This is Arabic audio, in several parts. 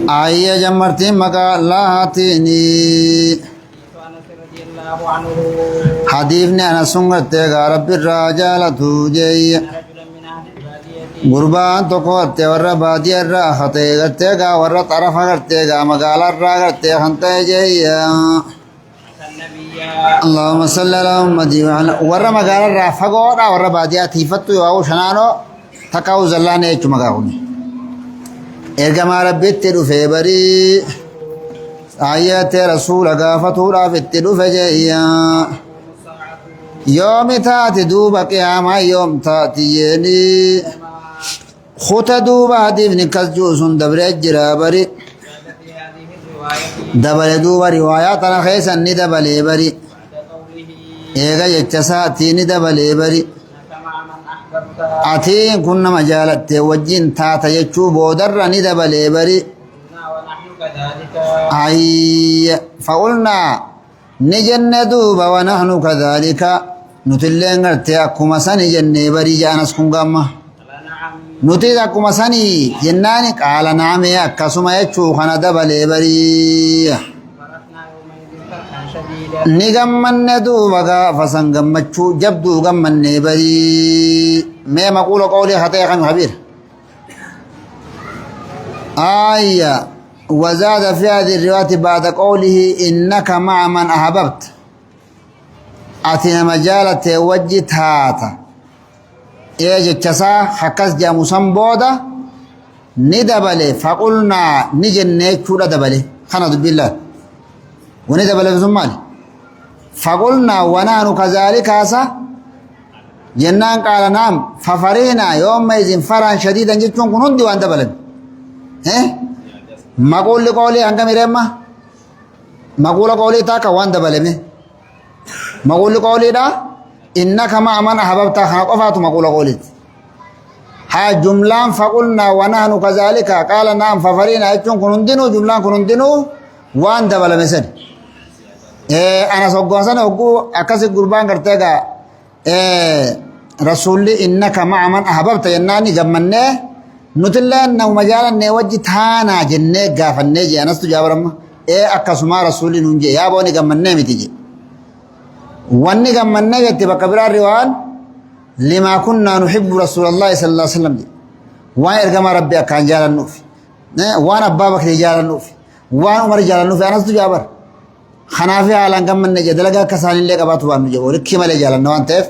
آية جمرتين مكا الله هاتيني حديثني أنا سنغت رب الرجال توجي قربان تقوت ورا بادي الرا خطي غتيغا ورا طرف غتيغا مقال الرا غتي خنتي جي اللهم صل على محمد ورا مقال الرا فقودا ورا بادي تيفتو يواو شنانو تقاو زلانه اچ مقاوني ارغما ربيت دفه بري آيات رسول غافتو رافت دفه جي يوم تاتي دوبا قياما يوم تاتي يني خطا دوبا ديفن كسجوسون دبر الجرابري دبل دوبا روايات انا خيسا ندبل بري ايغا يتساتي ندبل بري اتين كنا مجالت وجين تاتا يچو بودر ندبل بري اي فقلنا نجن دوبا ونحن كذلك نتلين غرتي اكما سني جن بري جانس كونغما نتي اكما سني جناني قال نعم يا كسما يچو خنا دبل بري نغمن دوبا فسنغمچو جبدو غمن بري ما مقول قولي خطا خن خبير آية وزاد في هذه الرواية بعد قوله إنك مع من أحببت أتينا مجالة وجهت هاتا إيجي كسا حكس جاموسان بودا ندبلي فقلنا نجن شورا دبلي خنا بالله وندبلي بزمالي فقلنا ونحن كذلك هسا جنان قال نعم ففرينا يوم إذن فرحا شديدا جتون كنون ديوان دبلن مقول لقولي أنك مريما مقول قولي تاكا وان دبلمي مقول لقولي دا إنك ما من أحببت خنق أفاتو مقول قولي ها جملان فقلنا ونحن كذلك قال نعم ففرينا يتون كنون دينو جملان كنون دينو وان دبلمي سن أنا سوقون سنة وقو أكاسي قربان كرتاقا رسولي إنك مع من أحببت يناني جمّنه نتلان نو مجالا نوجي تانا جنة غافنة جي أنستو جابرما أكاسما رسولي نونجي يابوني غمّنه متجي واني غمّنه يتبا قبرار روان لما كنا نحب رسول الله صلى الله عليه وسلم وان إرغم ربي أكان جالا نوفي وان أبابك جالا نوفي وان عمر جالا نوفي أنستو جابر خنافي حالان غمّنه جي دلقا كساني اللي قباتو بانو جي وركي ملي جالا نوان تيف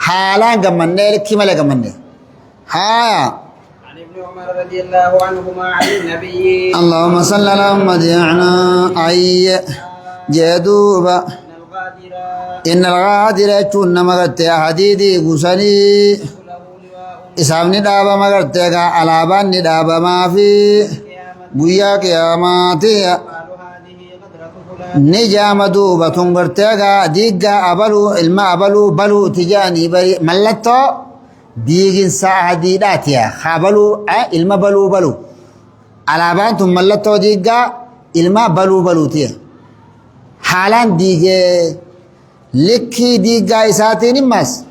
حالان غمّنه ركي ملي غمّنه عمر رضي الله عنهما عن النبي اللهم صل على محمد يعنا أي جدوبا إن الغادر يجون مغرت حديدي قسني إسام ندابا مغرت علابان ندابا ما في بويا قياماتي نجام دوبا تنغرت ديقا أبلو الماء أبلو بلو تجاني بري ملتو ديجن ساعة ديداتيا خابلو إلما بلو علابان ثم ملتو ديجا إلما بلو تيا حالان ديجا لكي ديجا إساتين ماس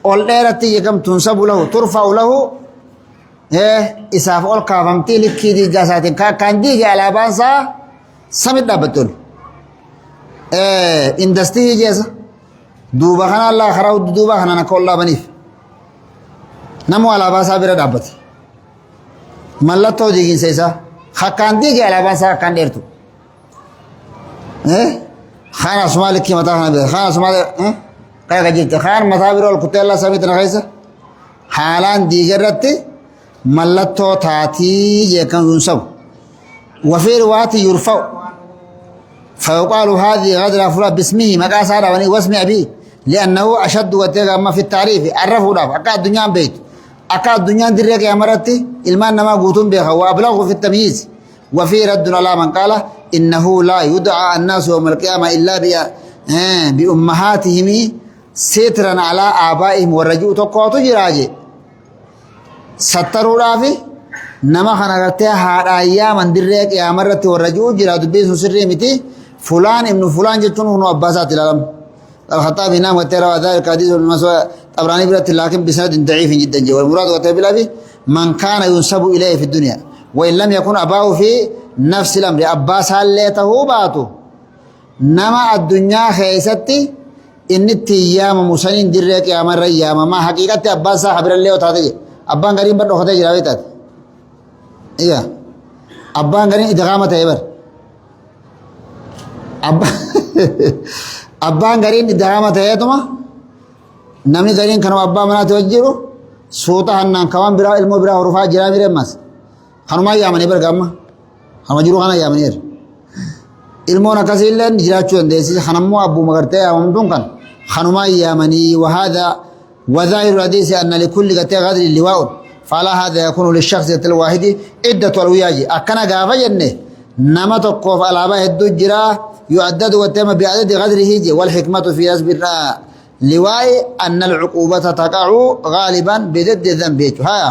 أولئرتي يكم تنصب له ترفع له إساف أول كافمتي لكي ديجا إساتين كان ديجا علابان سا سمت دابتول اندستي جيسا دوبا خنا الله خراو دوبا خنا نكو الله بنيف نمو على باسا بيرا دابت ملتو ديگين سيسا خاكان ديگي على باسا خاكان ديرتو خان اسمالك كي متا خان بير خان اسمالك كاي جيت خان مصابير الكتل الله سميت نخيسا حالان ديگرت ملتو تاتي يكن ينسب وفي رواية يرفع فيقال هذه غدر فلان باسمه مقاصد واسم أبيه لأنه أشد وتغم في التعريف عرفوا له أكاد الدنيا بيت أكاد الدنيا دريك يا مرتي المان نما قوتون بها وأبلغ في التمييز وفي رد على من قال إنه لا يدعى الناس يوم القيامة إلا بأمهاتهم سترا على آبائهم والرجوع تقوتو جراجي ستروا رافي نما خنقرتها هذا أيام دريك يا مرتي والرجوع جرا دبيس سري متي فلان ابن فلان جتون هو أباسات العالم الخطاب نام وترى ذلك حديث المسوى طبراني برات لكن بسند ضعيف جدا جو والمراد وتبلا به من كان ينسب إليه في الدنيا وإن لم يكن أباه في نفس الأمر أباس هالليته باتو نما الدنيا خيستي إن التيام مسنين دريك يا من ريام ما حقيقة أباس خبر الله وتعالى أبان غريب بدو خدي جراويتات إيه أبان غريب إدغامة تيبر أبان غريب إدغامة تيتما نمني غريب كانوا أبا منا توجيرو سوتا هنان كمان برا علم برا حروفا جرامي رمس خانو ما يامني برغاما خانو جرو خانا يامني علمون كسيلن جراچو انديسي خنمو أبو مغرتي أمامدون كان خانو ما يامني وهذا وظاهر الحديث أن لكل قطع غدر اللواء فعلى هذا يكون للشخص الواحد عدة الوياج أكنا غافا جنة نما تقف على باه الدجرا يعدد وتم بعدد غدره والحكمة في حسب لواء أن العقوبة تقع غالبا بضد الذنب ها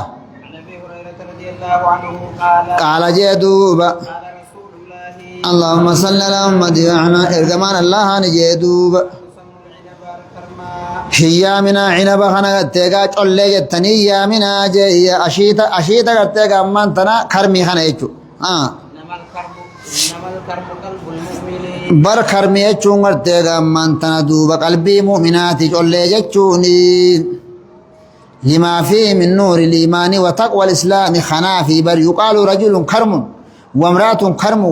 عن ابي هريره رضي الله عنه قال قال جدوب قال رسول الله اللهم صل على محمد وعلى إرجمان الله نجدوب يسمى العنب الكرماء هيامنا عنب خنا تيغا چولے جتنی يامنا جي اشيتا تيغا من تنا كرمي خنا يچو انما الكرم قلب المؤمن بر كرمي چونگر تيغا من تنا دوب قلبي مؤمنات چولے جچوني لما فيه من نور الإيمان وتقوى الإسلام خنا في بر يقال رجل كرم وامرأة كرم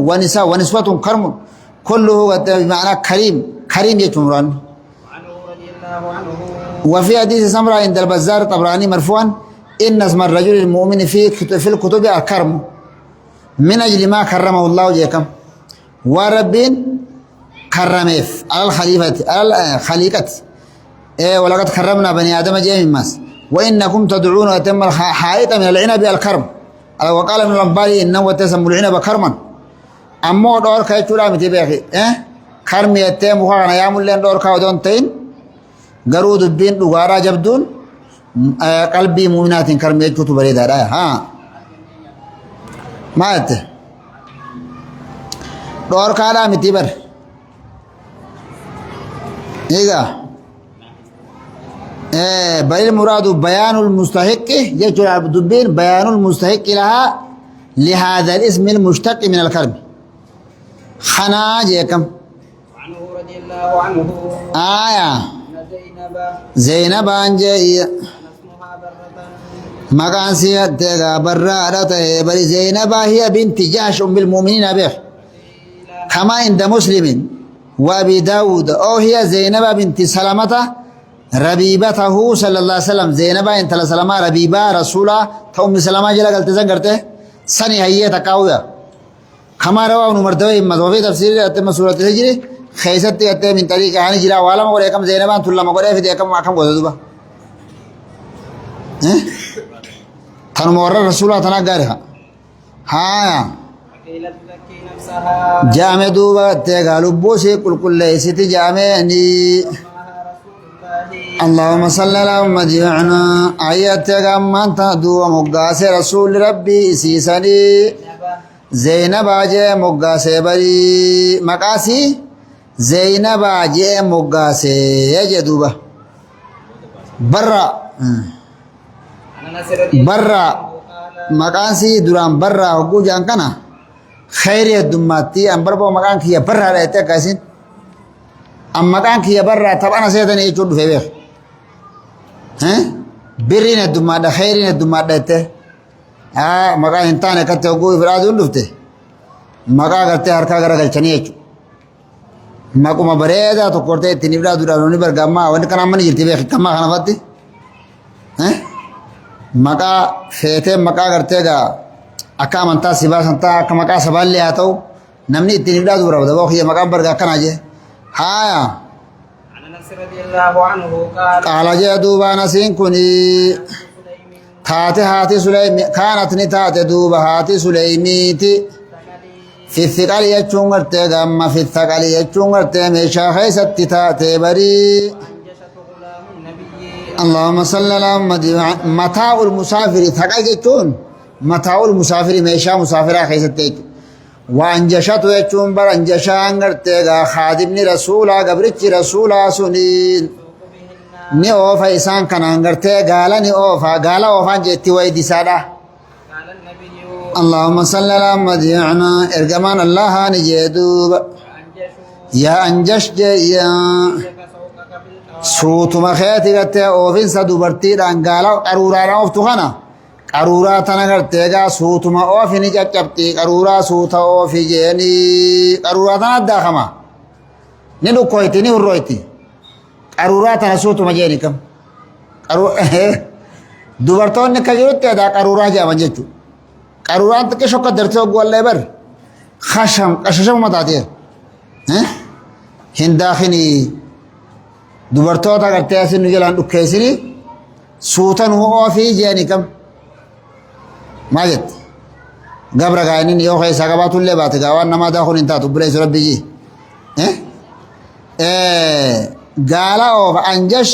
ونسوة كرم كله بمعنى كريم كريم يچونران عنه رضي الله عنه وفي حديث سمرة عند البزار طبراني مرفوعا إن اسم الرجل المؤمن في الكتب الكرم من أجل ما كرمه الله جيكم ورب كرمه على الخليفة على الخليقة ولقد كرمنا بني آدم جميع الناس وإنكم تدعون أتم الحائط من العنب الكرم وقال ابن الأنباري إنه تسمى العنب كرما أما دور كاي تورا متبعي كرم يتم وخانا يامل لين دور كاو دون تين غرو دبين دوغارا جبدون قلبي مؤمنات كرم يجوت بريدا ها مات دور كالا متبر إذا بل المراد بيان المستحق يجعل عبد الدبين بيان المستحق لها لهذا الاسم المشتق من الكرم خنا جيكم عنه رضي الله عنه آية ان زينب أنجي اسمها برة مكان سيادتها برارة بل زينب هي بنت جحش أم المؤمنين به كما عند مسلم وأبي داود أو هي زينب بنت سلمة ربيبته صلى الله عليه وسلم زينب انت سلمة ربيبة رسولة تأم سلمة جل قلت زنقرته سني هي تقاوية كما رواه ابن مرتوى مذهبي تفسير أتم سورة الهجر خيست أتم من طريق عن جرا وعلم ولكم زينب أن تلما قرأ في ذيكم وعكم قدوبا تنمور رسولة تنقارها ها وقيل تزكي نفسها جامع دوبا تقالوا بوسي كل ليست جامعني اسمها رسول الله اللهم صل على محمد وعلى آيات كمان تدو مقاس رسول ربي سيساني زينب آجي مقاس بري مقاسي زينب آجي مقاس يجدوبا برا عن انس رضي الله برا عنه قال مقاسي دران برا حقو جان كنا خير الدماتي أم بربو مقان كي برا رأيتك كاسين أم مقان كي برا طب أنا سيدني يجود في بيخ ها برين الدمات خيرين الدمات ده مقان انتان كتة حقو إفراد ولفته مقان كتة هركا غرا غلچني يجو مقو مبريدا تو كورته تنبرا دورانوني برغاما وان كنا من يرتي بيخ كما خنا فاتي ها مقا فيته مقا غرتهغا أكا منتا سبا سنتا أكا مقا سبال لي آتو نمني اتنبرا دورا ودبو خيه مقا برغا كنا جي ها عن انس رضي الله عنه قال قال جاء دوبا نسين كوني تاتي هاتي سليمي كانت نتاتي دوبا هاتي سليميتي في الثقل يجون غما في الثقل يجون ميشا خيست تاتي بري انجشت غلام النبي اللهم صل على محمد متاع المسافر ثقل يجون متاع المسافر ميشا مسافرة خيست تيجو وانجشت يجون بر انجشان خادم رسولا قبرتش رسولا سنين ni oofa isaan kanaan gartee gaala ni oofa gaala oofaan jetti waydisaadha قال النبي اللهم صل على مديعنا ارجمان الله نجدوب أنجشوا يا أنجش يا لك سوقك بالأرض suutuma keeti gartee oofinsa dubartiidhaan gaala qaruuraadhaan ooftu kana qaruuraa tana gartee gaa suutuma oofi ni caccabxi qaruuraa suuta oofi jeeni qaruuraa tana addaakama ni dhukkoyti ni hurroyti qaruuraa tana suutuma jeeni kam dubartoonni akka jirutti adaa qaruuraa jedhaman jechuudha qaruuraan xiqqee shokka dartee ogwallee bar qashashama taatee hin daakinii dubartoota gartee asin nu jalaan dhukkeessini suuta nu oofii jeeni kam maa jette gabra gaa'inin yoo keessaa qabaatullee baate gaa waan namaa daakun hin taatu buleessu rabbiyyii gaala oofa anjash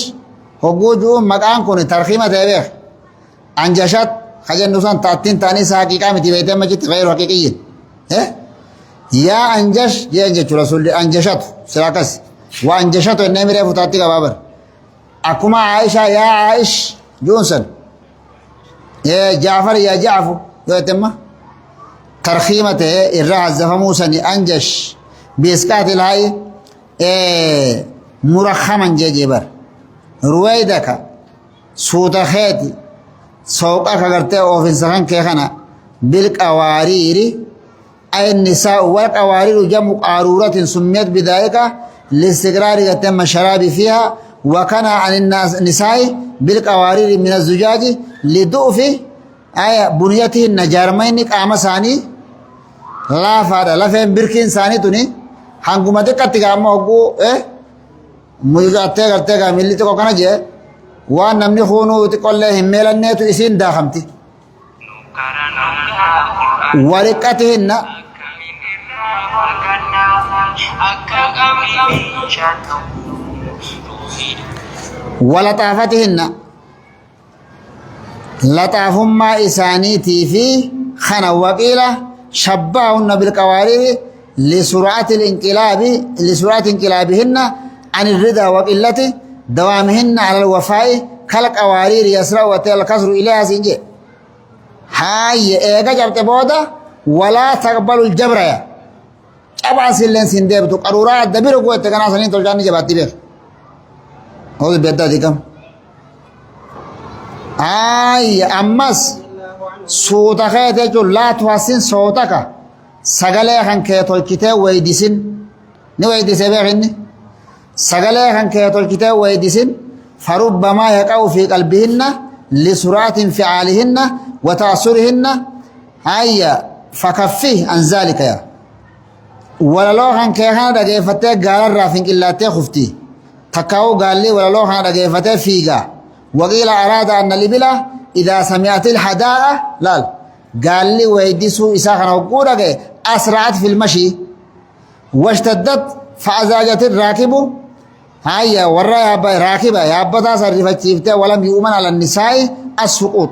hogguu ju'uun maqaan kun tarkiima ta'e beek anjashat kajennu san taattiin taanii isaa haqiiqaa miti beeytee machitti fayyaru haqiiqiyyin yaa anjash jeen jechuudha sulli anjashatu sira akkas وأنجشته النمرة فتاتي كبابر أكما عائشة يا عائش جونسن يا جعفر يا جعفر يتم ترخيمته الرعز زفموسني أنجش بإسكات الهاي مرخما جيبر رويدك صوت خيتي سوقك غرتي أوفين سخن كيخنا بالقوارير أي النساء والقوارير جمع قارورة سميت بذلك لاستقرار تم الشراب فيها وكان عن النساء بالقوارير من الزجاج لضعف بنيتهن جارمين قام ثاني لا فاد لا فهم بركين ثاني توني هنگومته کتیگا موگو مجاتے کرتے گا ملی تو کنا جے وان نمنی خونو تقول هملن تو اسين داخمتي ورقتهن ولطافتهن لطافما إسانيتي في خنا وقيلة شبههن بالقوارير لسرعة انقلابهن عن الرضا وقلة دوامهن على الوفاء كالقوارير يسرع وتلكسر إليها سنجي هاي إيجا جبت بودا ولا تقبل الجبر أبا سلين سندب تو قرورات دبير قوة تكنا سنين تلجاني جباتي بير هذا بيدا ديكم أمس صوتا خيتي جو لا تواسين صوتك سغلي خان كيتول كتاب ويدسين ني ويدسي بيغني سغلي خان كيتول كتاب ويدسين فربما يقع في قلبهن لسرعة انفعالهن وتأثرهن فكفيه عن ذلك يا ولا لو خان كيخان دغيفتي غال رافين قلاتي خفتي تكاو قال لي ولا لو خان دغيفتي فيغا وقيل أراد أن الإبلة إذا سمعت الحداء لا قال لي ويدسو إساخنا وقورك أسرعت في المشي واشتدت فأزاجت الراكب هيا ورا يا راكبة يا بتا صرفت شيفته ولم يؤمن على النساء السقوط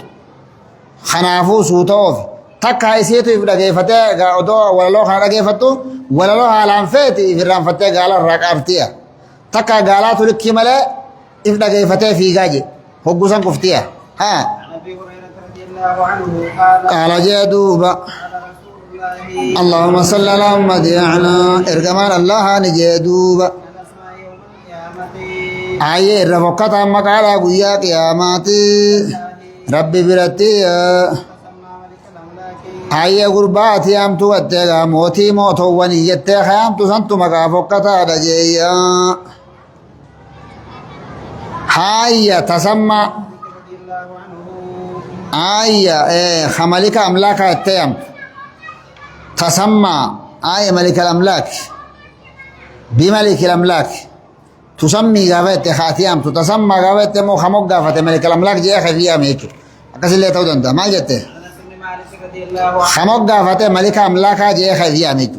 خنافو سوتوف تكا يسيتو يفدغيفته غادو ولا لو خان دغيفتو ولا لو حالان فيتي فرانفته قال الرقابتيه تكا قالات الكمله يفدغيفته في غاجي حقوسن كفتيه ها عن ابي هريره رضي الله عنه قال قال جدوبا قال رسول الله اللهم صل على محمد يعنا ارجمان الله نجدوبا من اسماء يوم القيامه آيه رفقت مقالا قيا قياماتي ربي برتي تسمى ملك الاملاك آيه قرباتي أمتو واتيغا موتي موتو ونيتي خيامتو سنتو مقا فقتا دجيا هاي تسمى رضي الله عنه آية خملك أملاك التيم تسمى آية ملك الأملاك بملك الأملاك تسمي قافت خاتيام تسمى قافت مو خمق قافت ملك الأملاك جاء خفيام هيك أكسل لي تودن ده ما جت انس بن مالك رضي الله عنه خمق قافت ملك الأملاك جاء خفيام هيك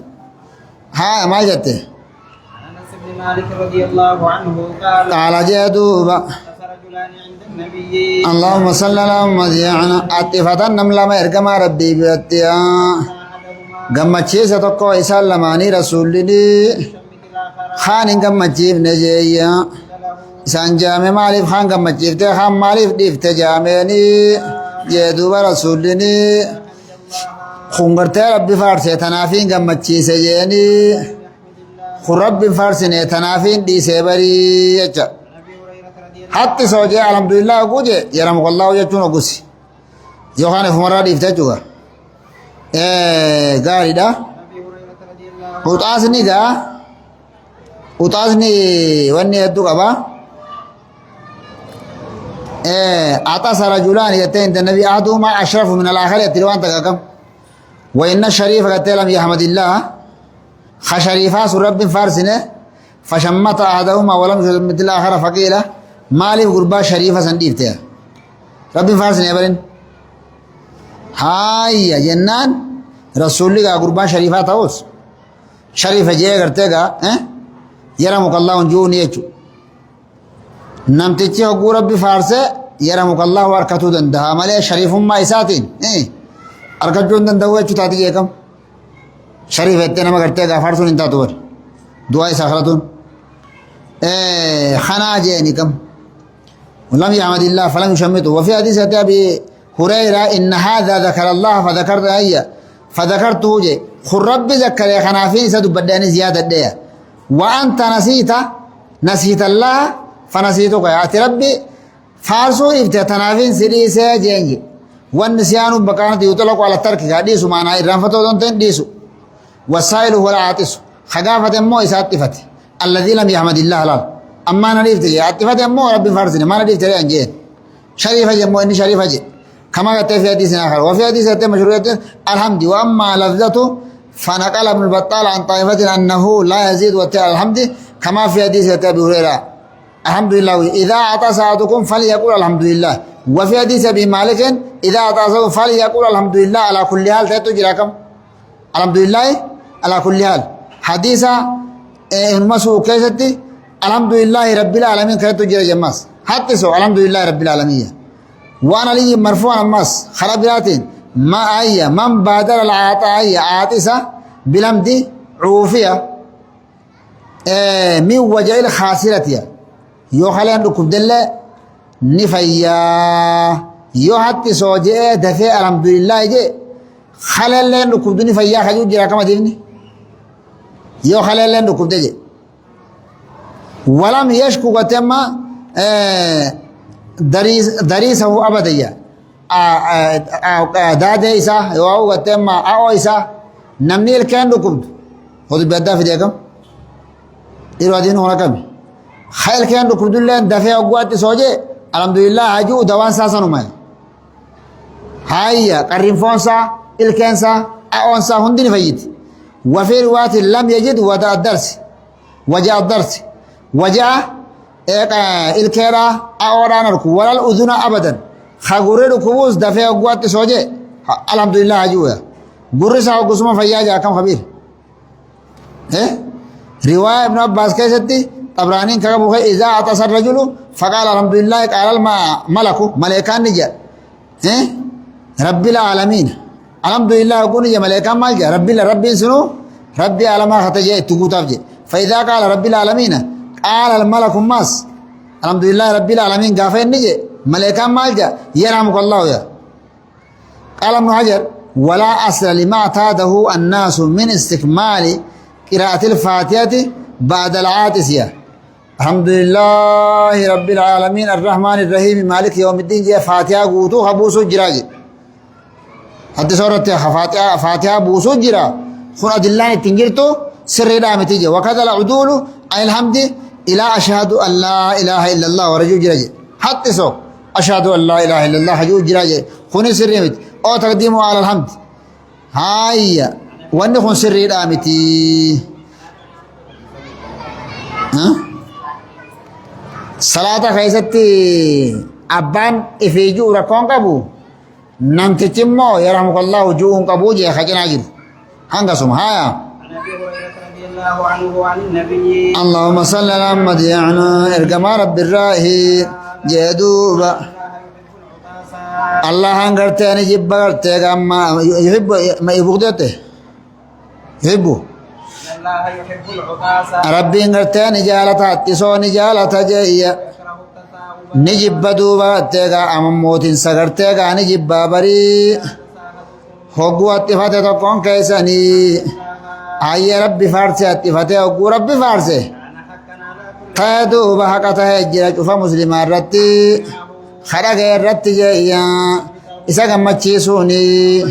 ها ما جت انس بن مالك رضي الله عنه قال قال جدوبا رجلان عند النبي اللهم صل على محمد يعنا أتفتن نملا ما إرقما ربي بيتيا احدهما gammachiisa tokko isaan lamaanii rasuulli شمت الاخر haan hin gammachiifne jeeyya له إسان جامع مالف خان قم جيفته خان مالف ديفته جامعني جدوب رسولني خنقرت ربي فارسي تنافين قم جيسه جيني خن ربي فارسي تنافين دي سيبري يجا حتى سوجي الحمد لله قوجي يرمك الله وجهتون وقسي يوخاني فمرا ديفته جوغا قال دا وطاسني دا وطاسني واني يدو قبا أعطاس رجلان يتين النبي أحدهما أشرف من الآخر يتلوان تقاكم وإن الشريف قد لم يحمد الله خشريفا سر رب فارسنه فشمت أحدهما ولم يحمد الآخر فقيل مالي قربا شريفا سنديفته رب فارسنه يبرن هاي جنان رسول الله قربا شريفا تاوس شريف جاء کرتےگا يرمك الله جوني يچو نمتچي حقوق ربي فارسه يرمك الله وركتو دندها ملي شريف ما إساتين أركتو دندها يچو تاتي يكم شريف اتنا ما کرتےگا فارسون انتا تور دعاء ساخرتون خنا جيني كم ولم يعمد الله فلم يشمته وفي حديث أبي هريرة إن هذا ذكر الله فذكرت هي فذكرته جي خر ربي ذكر يا خنافين سدو بداني زيادة ديا وأنت نسيت الله فنسيتك يا ربي فارسو افتتنافين سري سيجينجي والنسيان بكانت يطلق على الترك حديث معنا الرنفتو دون ديسو والسائل هو العاطس خقافة مو إساتفت الذي لم يحمد الله لال أما نريف تجي عاطفة مو ربي فارسني ما نريف تجي أنجي شريفة جمو إني شريفة جي كما قلت في حديث آخر وفي حديث مشروعية الحمد وأما لفظته فنقل ابن البطال عن طائفة أنه لا يزيد وتعالى الحمد كما في حديث أبي هريرة الحمد لله إذا عطس أحدكم فليقول الحمد لله وفي حديث أبي مالك إذا عطسه فليقول الحمد لله على كل حال تجراكم الحمد لله على كل حال حديث مسوق كيستي الحمد لله رب العالمين كي تجرى جماس حتى سو الحمد لله رب العالمين وانا لي مرفوع النص خرابات ما أي من بادر العطاء عاطسة بلمدي عوفية من وجه الخاسرة يو خلينا نكب دلة نفيا يو حتى سوجي دفع الحمد لله جي خلينا نكب دني فيا خجوج جرا كما ديني يو خلينا نكب دجي ولم يشكو قتما دريسه أبديا داده إسا يواو قتما أو إسا نمني الكين نكب خذ بيدا في ديكم إرادين هنا كم خير كين نكب دلين دفع أقوات سوجي الحمد لله عجو دوان ساسا نمائي هاي قرين فونسا الكينسا أونسا هندين فيد وفي رواية لم يجد وجاء الدرس وجاء الكيرا أوران ركو ولا الأذن أبدا خغوري ركوز دفع قوات سوجي الحمد لله عجوة قرصة وقسمة فياجة كم خبير رواية ابن عباس كيستي طبرانين كغبوه إذا عطس الرجل فقال الحمد لله قال الملك ملكان نجا رب العالمين الحمد لله يقول نجا ملكان مالجا ربي سنو ربي علما خطجي تقوتافجي فإذا قال رب العالمين قال الملك ماس الحمد لله رب العالمين قافين نجي ملكان مالجا يرحمك الله يا قال ابن حجر ولا أصل لما اعتاده الناس من استكمال قراءة الفاتحة بعد العاطسية الحمد لله رب العالمين الرحمن الرحيم مالك يوم الدين جاء فاتحة قوتو خبوسو جراجي حتى سورة فاتحة بوسو جرا خون أدلان تنجرتو سر دامتي جا وكذا العدول عن الحمد إلى أشهد أن لا إله إلا الله ورجو جراجي حتى سو أشهد أن لا إله إلا الله حجو جراجي خون سر دامتي أو تقديمه على الحمد هاي وأن خون سر دامتي صلاة خيستي أبان إفيجو ركون قبو نمتتمو يرحمك الله وجوههم قبو جي خجنا جد هنقسم هايا الله عنه وعن النبي اللهم صل على محمد يعني ارقما رب الراهي جدوبا الله هنقرتني جب قرتك أما يحب ما يبغضته يحبه الله يحب العطاسة ربي هنقرتني جالتها تسوني جالتها جاية نجيب دوبا تيغا أمم موتين سغر تيغا نجيب بري هقو اتفاته تقون كيساني أي ربي فارسي اتفاته هقو ربي فارسي دوبا حقته جرى شوف مسلمان رتي خرج رتي جايا إذا كم تشيسوني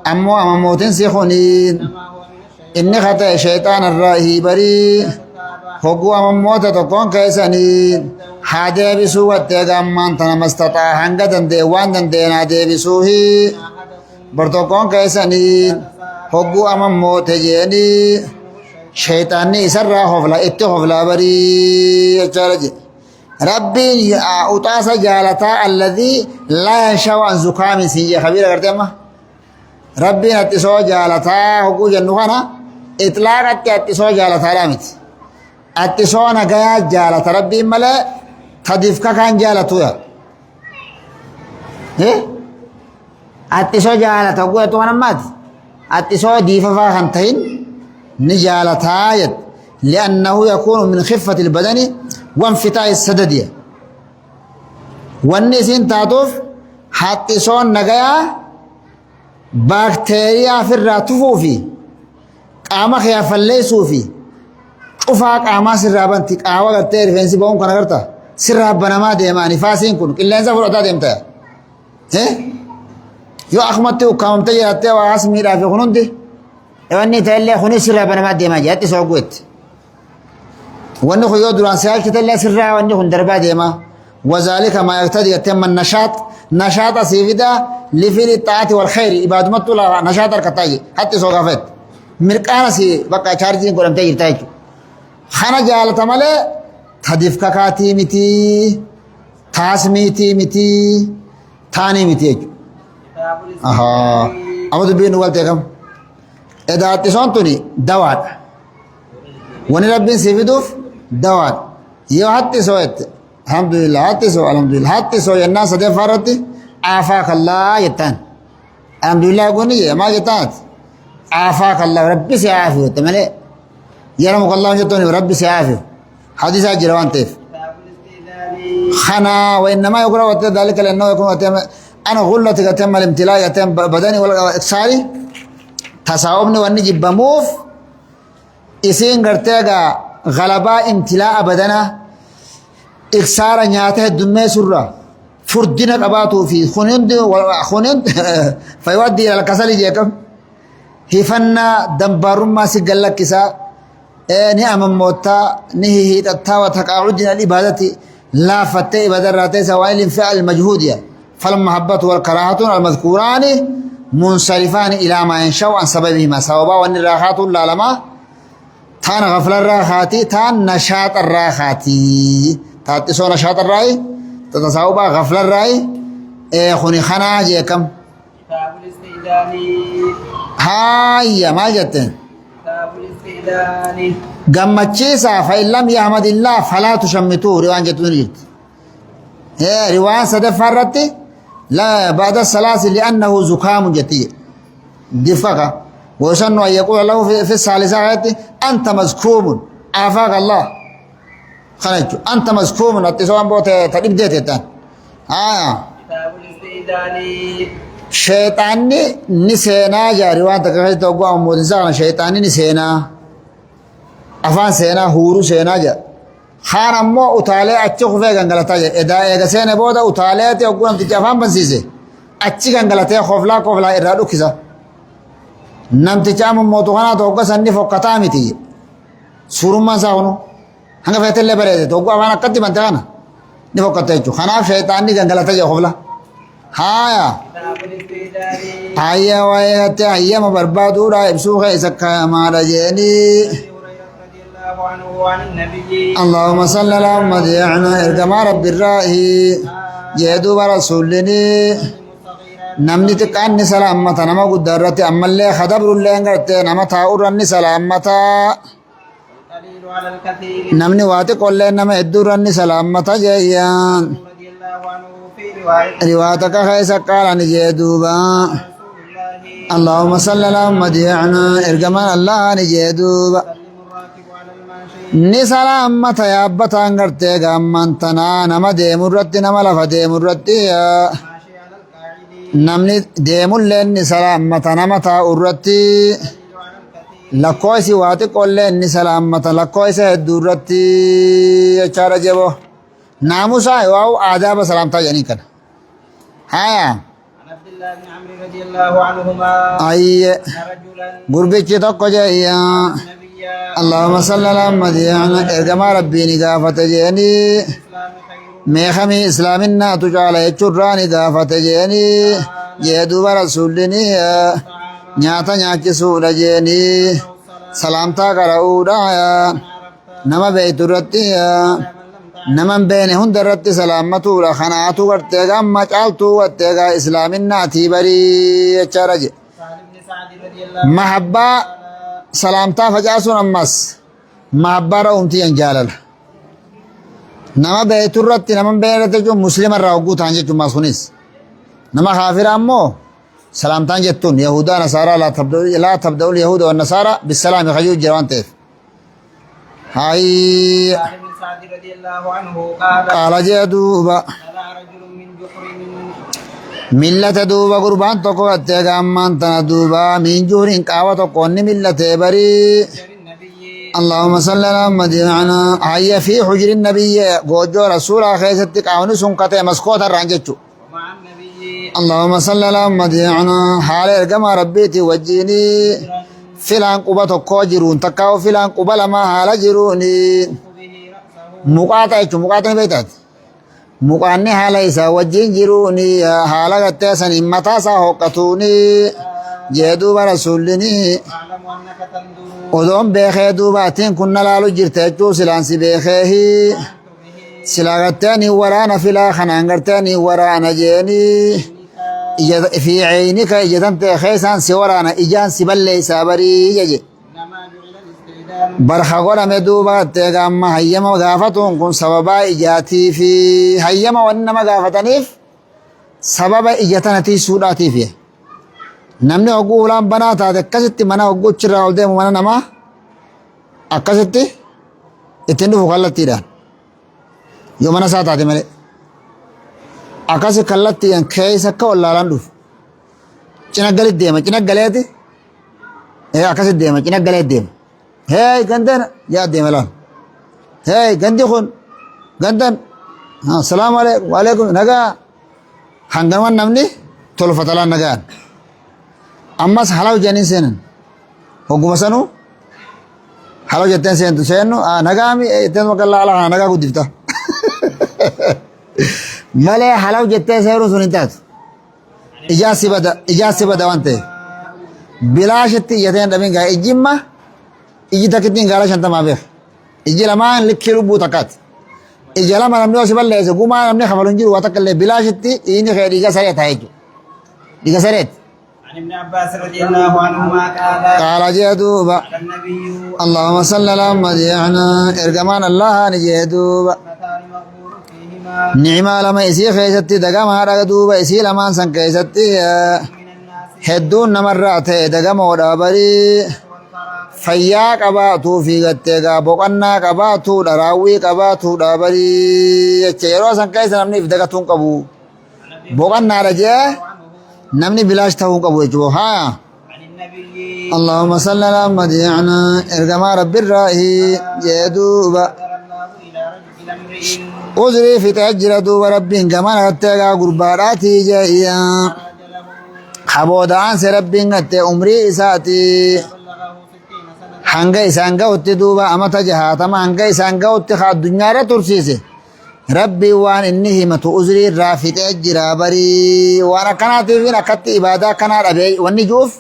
أمو أمم موتين سيخوني إني خطأ شيطان الرأي بري هقو أمم موتة تقون كيساني هذا بسوء تجمعان تنام استطاع هنگا دندے وان دندے نادے بسوهي برتقون كيساني هقو أمام موت جيني شيطاني سر حفلا اتحفلا بري چارج ربي أطاس جالتا الذي لا ينشو عن زكام سيجي خبير کرتے اما ربي اتسو جالتا هقو جنوخانا اطلاق اتسو جالتا رامت اتسو نگایا جالتا ربي ملے تضيف كان جالتويا إيه أتسو جالته قوة وانا مات أتسو ديفا فاخنتين نجالتها لأنه يكون من خفة البدن وانفتاح السددية والنسين تاتوف حتى سون نغايا بكتيريا في الراتفو في قاما خيا فليسو في قفا قاما سرابنتي قاوا غتير فنسي بون كنا غرتا سراب بنما ديما نفاسين كن إلا إنسا فرعتا ديمتا يو أخمتي وكامتي ياتي واسمي رافي خنون دي واني تالي خوني سراب بنما ديما جاتي سوقوت واني خيو دران سيال كتالي سراب واني خن دربا ديما وذلك ما يقتدي يتم النشاط نشاط سيفيدا لفعل الطاعة والخير إبادة مطلع نشاط الكتاي حتى سوقافت مرقانا سي بقى چارجين قرم تاجر تاجر خانا جالة مالي تضيف كاكاتي متي تاسميتي متي تاني متي أمد بين والتكم إذا تسونتني دوات ونربين سيفيدوف دوات يو حتى سويت الحمد لله حتى سو الحمد لله حتى سو الناس ده فرتي عافاك الله يتان الحمد لله يقولني ما يتان عافاك الله ربي سيعافيه تملي يرمك الله يتوني ربي سيعافيه حديث جروان تيف خنا وإنما يقرأ ذلك لأنه يكون أنا غلة تتم الامتلاء يتم بدني والإكساري تصاوبني وانجي بموف إسين قرتيغا غلباء امتلاء بدنا إكسارا نياته الدمي سرة فردنا قباتو في خنين فيودي إلى الكسل جيكم هفنا دنبار ما سيقلق كسا نعم موتا نهي التاوى تقاعدنا الإبادة لا فتى إبادة راتي سواء الانفعال المجهودية فالمحبة والكراهة المذكوران منصرفان إلى ما ينشأ عن سببهما سببا وأن الراحات لا لما تان غفل الراحاتي تان نشاط الراحاتي تاتسو نشاط الرأي تتصاوبا غفل الرأي خوني خنا جيكم كتاب الاستئذان هاي ما جتن كتاب الاستئذان قمتشيسا فإن لم يحمد الله فلا تشمتوه روان جتون جت روان صدف فرتي لا بعد الثلاث لأنه زكام جتي دفقة ويسن أن يقول له في الثالثة أنت مزكوم عافاك الله خليك أنت مزكوم أتسوان بوت تقيب ديتان كتاب الاستئذان شيطاني نسينا جاري وان تكفي توقع مودنسان شيطاني نسينا أفان سينا هورو سينا جا خان أمو أطالع أتشوف في غنغلتا جا إذا سينا بودا أطالع تيوقع أمتك أفان بنسيسي أتشي غنغلتا خوفلا إرادو كسا نمتك أمو موتوخانا توقع سني فوقتا ميتي سورما ساونو هنگا فيتل لبريد توقع أفانا قد بنتغانا نفوقتا يجو خناف شيطاني غنغلتا جا خوفلا هايا هايا وياتي هايا ما بربادو را يبسوخ إسكا ما رجيني اللهم صل على محمد يعني إرقما رب الرائي جهدو برسولني نمني تقاني سلامتا نما قدرتي أما اللي خدبر اللي انقرتي نما تاورني سلامتا نمني واتي قول نما ادورني سلامتا جيان روايتك خيسا قال نجيدوبا اللهم صل على محمد يعني إرقما الله نجيدوبا ni salaammata yaabbataan gartee gaamman tanaa nama deemurratti nama lafa deemurratti ماشي على القاعد namni deemullee ni salaammata nama taa'urratti يدل على الكثير lakkoo isii waa xiqqoollee ni salaammata lakkoo isa hedduurratti jechaadha jebo naamusaa yoo aadaaba salaamtaa jedhanii kana haya عن عبد الله بن عمرو رضي الله عنهما ayye أن رجلا gurbichi tokko jeeyya نبيا اللهم صل على محمد ergamaa rabbii ni gaafate jeeni الإسلام خير meekamii islaaminaa tucaala jechuurraa ni gaafate jeeni jee duuba rasuullini طعاما nyaata nyaachisuudha jeeni والصلاة salaamtaa qara'uudha عرفت nama beeytu irratti من لم تعرف nama hin beene hunda irratti salaammatuudha kanaatu garteegaa amma caaltuu garteegaa islaaminaatii barii jechaadha je سهل بن سعد رضي الله mahabbaa salaamtaa facaasuun ammas mahabbaa ra'umtiyan jaalala nama beeytu irratti nama hin beene irratti jechuun muslima irraa hogguu ta'an jechuun maas kunis nama kaafira ammoo salaamtaan jettuun yahudaa nasaaraa laa tabda'ul yahuda wa nasaara bisalaami kayyuu jira waan ta'eef hayi سهل بن سعد رضي الله عنه قال qaala jee duuba طلع رجل من جحر millate duuba gurbaan tokko gattee gaammaan tana duuba miinjuuriin qaaba tokko inni millatee barii حجر النبي اللهم صل على محمد معنا هيا في حجر النبي جوجو رسول خيستي قاوني سنكته مسكوت الرانجچو ومع النبي اللهم صل على محمد معنا حال ارجما ربيتي وجيني فلان قبة كوجرون تكاو فلان قبة لما حال جروني به رأسه مقاطع مقاطع بيتات مقاني حال إسا وجين جروني حال غتسن إمتاسا حقتوني جدو برسولني أعلم أنك تنظر odoon beekee duubaatiin kun nalaalu jirte jechuu silaansi beekeehi silaa gartee ni waraana filaa kanaan gartee ni waraana jeeni fi ceynika ijatan ta'e keessaan si waraana ijaan si balleeysaa barii jeje إنما جعل الاستئذان barka godhame duuba gartee gaamma hayyama gaafatuun kun sababaa ijaatii fi hayyama wanni nama gaafataniif sababa ijatanatii suudhaatiif namni hogguu ulaan banaa taate akkasitti mana hogguu achirraa ol deemu mana namaa akkasitti ittiin dhufu kallattiidhaan yoo mana isaa taate malee akkasi kallattiidhaan keessa akka wallaalaan dhufu cina galit deema cina galeeti akkasitti deema cina galeet deema heey gandana yaa deema laan heey gandi kun gandan salaamu alaikum waalaikum nagaa hangaman namni tolfatalaan nagaan ammas halaw jedhanii seenan hogguma sanuu halaw jetteen seentu seennu nagaami jetteen makallaa ala kana nagaa guddifta malee halaw jettee seenuu sun hin taatu ijaasi bada waan ta'eef bilaashitti iyyateen dhabin gaa ijjimma ijji takkittiin gaala shantamaa beek ijji lamaan likkii lubbuu takkaati ija lama namni osi balleesse gumaa namni kafalu hin jiru waa takka illee bilaashitti inni kee dhiiga saree taa jechuudha dhiiga sareeti عن ابن عباس رضي الله عنهما قال قال جدوبا قال النبي اللهم صل على محمد يعني ارجمان الله نجدوبا متان مغفور فيهما نعمة لما يسي خيستي دقام هذا دوبا يسي لما سن خيستي من الناس هدون نمرات دقام ودابري والفراغ فيا قباتو في غتيغا بوقنا قباتو دراوي قباتو دابري يچيرو سن خيس نمني فدقتون قبو بوقنا رجع عنه نمني بلاش تاون قبو جو ها عن النبي اللهم صل على محمد يعني ارجما رب الرائي جدوبا أرسل الله إلى رجل امرئ uzrii fixee jira duuba rabbiin gaman gattee gaa gurbaadhaatii jeeya خرج له habooda'aanse rabbiin gattee umrii isaati بلغه 60 سنة hanga isaan ga'utti duuba amata jahaatama hanga isaan ga'utti ka addunyaarra tursiise rabbiin waan inni himatu uzrii irraa fixee jira barii waan akkanaatiif akkatti ibaadaa akkanaa dhabee wanni juuf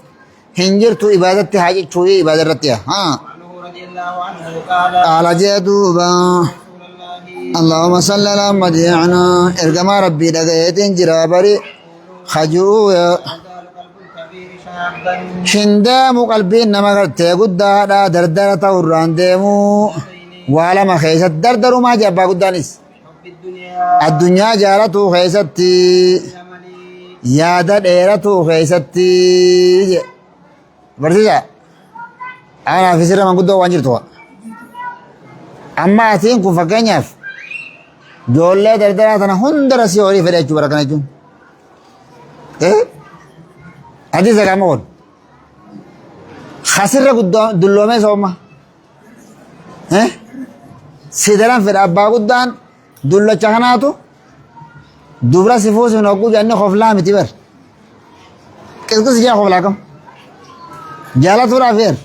hin jirtu ibaadatti haa jechuu ibaada irratti haa عنه رضي الله عنه قال qaala jee duuba رسول الله اللهم صل على محمد يعني ارجما ربي دغيتين جرا بري خجو وزال قلب الكبير شابا هندامو قلبي نما غرتي غدادا دردرة وران ديمو وعلى ما خيست دردرو ما جابا غدانيس حب الدنيا الدنيا جارتو خيستي الأمل يادا ديرتو خيستي برسيجا أنا في سر من قدو وانجرتوا Amma atiin kun fakkeenyaaf ijoollee dardaraa tana hunda rasii horii fedha jechuudha kana jechuun. Hadiisa qaama oolu. Hasirra dulloomee sooma. Sidaran fedha abbaa guddaan dullacha kanaatu dubra si fuusin hogguu jennee hoflaa miti bar. Qisqis jaa hoflaa kam. Jaalatuudhaaf yeer.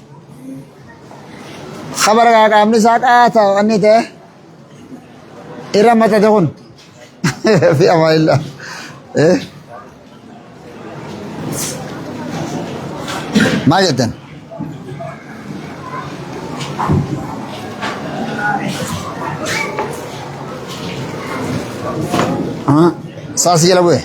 Khabara qaamni isaa qaata wanni ta'e irra matate kun. Fi amaanillah. Maal jettan? Saasi jala bu'e.